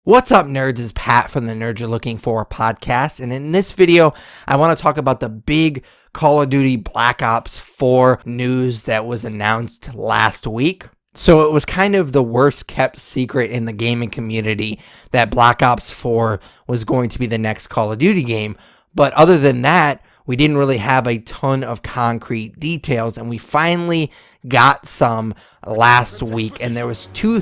What's up, nerds? It's Pat from the Nerds You're Looking For podcast, and in this video, I want to talk about the big Call of Duty Black Ops 4 news that was announced last week. So it was kind of the worst kept secret in the gaming community that Black Ops 4 was going to be the next Call of Duty game.2But other than that, we didn't really have a ton of concrete details, and we finally got some last week. And there was two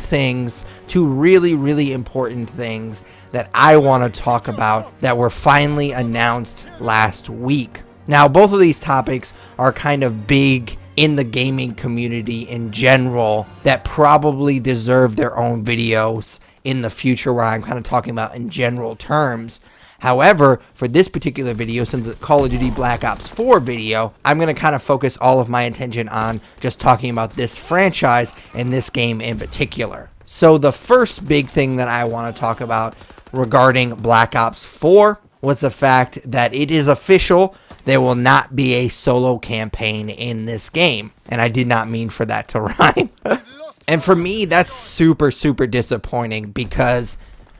really important things that I want to talk about that were finally announced last week. Now, both of these topics are kind of big in the gaming community in general that probably deserve their own videos in the future, where I'm kind of talking about in general terms. However, for this particular video, since it's Call of Duty Black Ops 4 video, I'm going to kind of focus all of my attention on just talking about this franchise and this game in particular. So the first big thing that I want to talk about regarding Black Ops 4 was the fact that it is official. There will not be a solo campaign in this game. And I did not mean for that to rhyme. And for me, that's super disappointing because,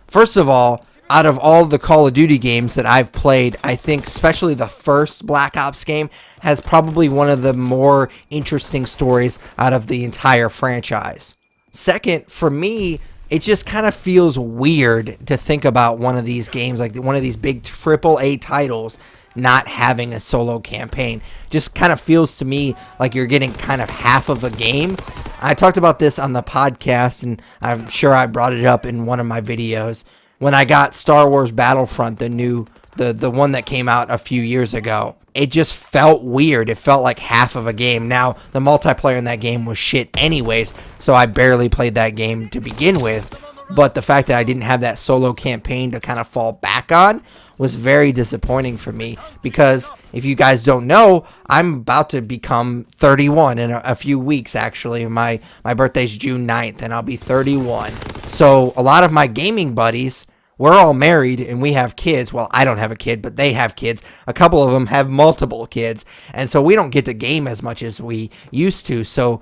first of all, out of all the Call of Duty games that I've played, I think especially the first Black Ops game has probably one of the more interesting stories out of the entire franchise. Second, for me, it just kind of feels weird to think about one of these games, like one of these big AAA titles, not having a solo campaign. Just kind of feels to me like you're getting kind of half of a game. I talked about this on the podcast, and I'm sure I brought it up in one of my videos. When I got Star Wars Battlefront, the one that came out a few years ago, it just felt weird. It felt like half of a game. Now, the multiplayer in that game was shit anyways, so I barely played that game to begin with. But the fact that I didn't have that solo campaign to kind of fall back on was very disappointing for me, because if you guys don't know, I'm about to become 31 in a few weeks, actually. My birthday's June 9th, and I'll be 31. So a lot of my gaming buddies, we're all married and we have kids. Well, I don't have a kid, but they have kids. A couple of them have multiple kids. And so we don't get to game as much as we used to. So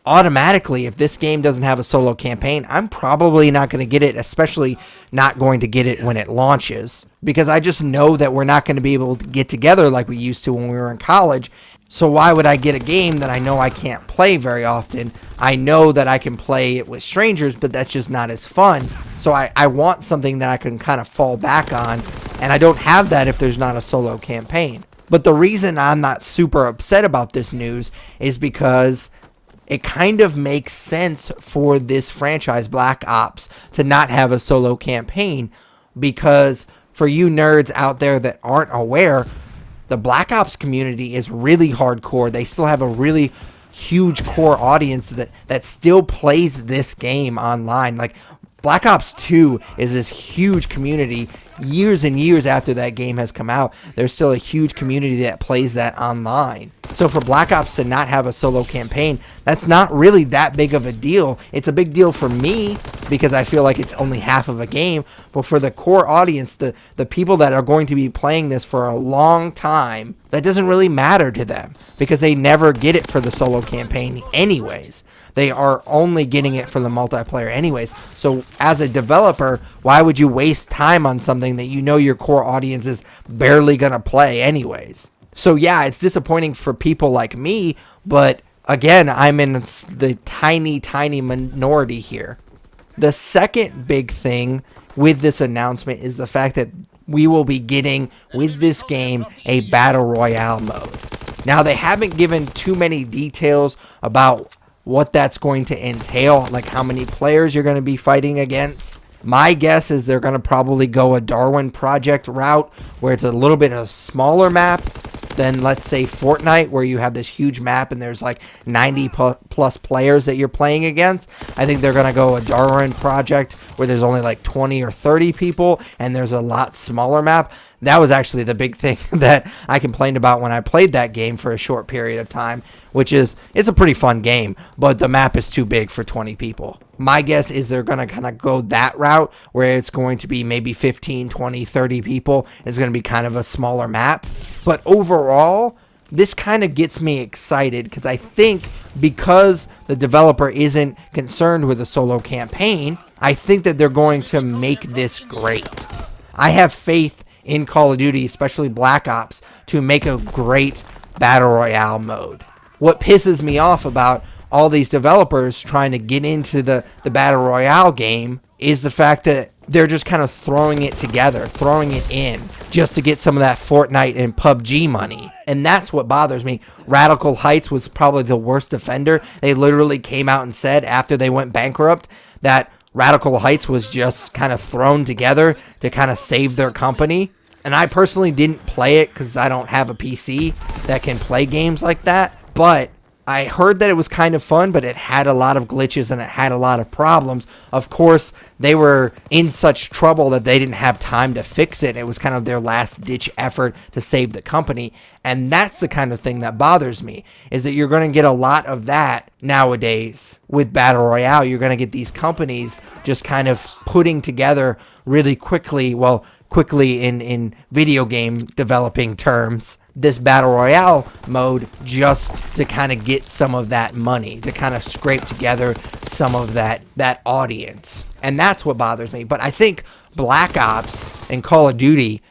automatically, if this game doesn't have a solo campaign, I'm probably not going to get it, especially not going to get it when it launches, because I just know that we're not going to be able to get together like we used to when we were in college. So why would I get a game that I know I can't play very often? I know that I can play it with strangers, but that's just not as fun. So I want something that I can kind of fall back on, and I don't have that if there's not a solo campaign. But the reason I'm not super upset about this news is because it kind of makes sense for this franchise, Black Ops, to not have a solo campaign, because for you nerds out there that aren't aware, the Black Ops community is really hardcore. They still have a really huge core audience that still plays this game online. Like, Black Ops 2 is this huge community. Years and years after that game has come out, there's still a huge community that plays that online. So for Black Ops to not have a solo campaign, that's not really that big of a deal. It's a big deal for me because I feel like it's only half of a game. But for the core audience, the people that are going to be playing this for a long time, that doesn't really matter to them because they never get it for the solo campaign anyways. They are only getting it for the multiplayer anyways. So as a developer, why would you waste time on something that you know your core audience is barely going to play anyways? So yeah, it's disappointing for people like me, but again, I'm in the tiny minority here. The second big thing with this announcement is the fact that we will be getting, with this game, a Battle Royale mode. Now, they haven't given too many details about what that's going to entail, like how many players you're going to be fighting against. My guess is they're going to probably go a Darwin Project route, where it's a little bit of a smaller map than, let's say, Fortnite, where you have this huge map and there's like 90 plus players that you're playing against. I think they're going to go a Darwin Project where there's only like 20 or 30 people and there's a lot smaller map. That was actually the big thing that I complained about when I played that game for a short period of time, which is, it's a pretty fun game, but the map is too big for 20 people. My guess is they're going to kind of go that route, where it's going to be maybe 15, 20, 30 people. It's going to be kind of a smaller map. But overall, this kind of gets me excited, because I think because the developer isn't concerned with a solo campaign, I think that they're going to make this great. I have faith in Call of Duty, especially Black Ops, to make a great Battle Royale mode. What pisses me off about all these developers trying to get into the Battle Royale game is the fact that they're just kind of throwing it together, throwing it in, just to get some of that Fortnite and PUBG money. And that's what bothers me. Radical Heights was probably the worst offender. They literally came out and said after they went bankrupt that Radical Heights was just kind of thrown together to kind of save their company. And I personally didn't play it because I don't have a PC that can play games like that. But I heard that it was kind of fun, but it had a lot of glitches and it had a lot of problems. Of course, they were in such trouble that they didn't have time to fix it. It was kind of their last-ditch effort to save the company. And that's the kind of thing that bothers me, is that you're going to get a lot of that nowadays with Battle Royale. You're going to get these companies just kind of putting together really quickly, quickly in video game developing terms, this Battle Royale mode just to kind of get some of that money, to kind of scrape together some of that audience. And that's what bothers me. But I think Black Ops and Call of Duty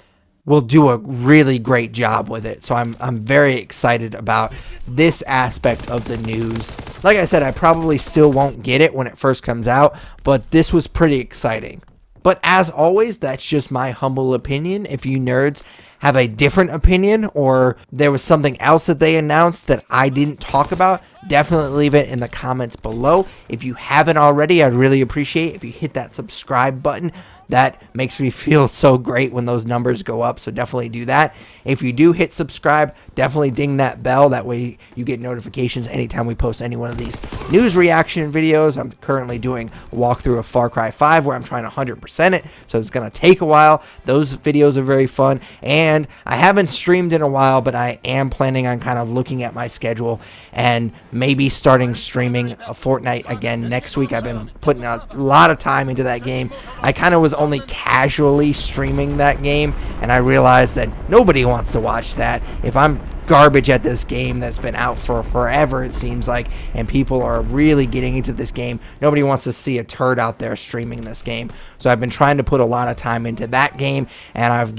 will do a really great job with it. So I'm very excited about this aspect of the news. Like I said, I probably still won't get it when it first comes out, but this was pretty exciting. But as always, that's just my humble opinion. If you nerds have a different opinion or there was something else that they announced that I didn't talk about, definitely leave it in the comments below. If you haven't already, I'd really appreciate if you hit that subscribe button. That makes me feel so great when those numbers go up, so definitely do that. If you do hit subscribe, definitely ding that bell. That way you get notifications anytime we post any one of these news reaction videos. I'm currently doing a walkthrough of Far Cry 5 where I'm trying to 100% it, so it's going to take a while. Those videos are very fun, and I haven't streamed in a while, but I am planning on kind of looking at my schedule and maybe starting streaming a Fortnite again next week. I've been putting a lot of time into that game. I kind of was only casually streaming that game, and I realized that nobody wants to watch that. If I'm garbage at this game that's been out for forever, it seems like, and people are really getting into this game, nobody wants to see a turd out there streaming this game. So I've been trying to put a lot of time into that game, and I've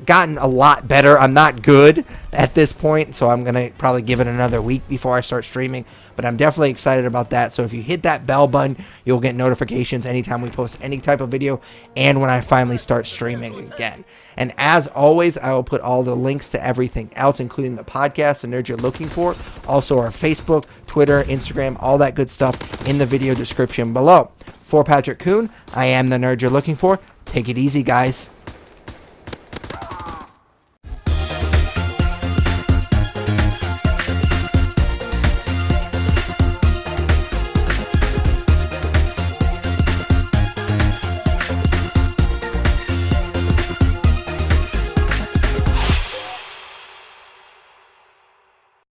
gotten a lot better. I'm not good at this point, so I'm gonna probably give it another week before I start streaming, but I'm definitely excited about that. So if you hit that bell button, you'll get notifications anytime we post any type of video and when I finally start streaming again. And as always, I will put all the links to everything else, including the podcast, The Nerd You're Looking For, also our Facebook, Twitter, Instagram, all that good stuff in the video description below. For Patrick Kuhn, I am The Nerd You're Looking For. Take it easy, guys.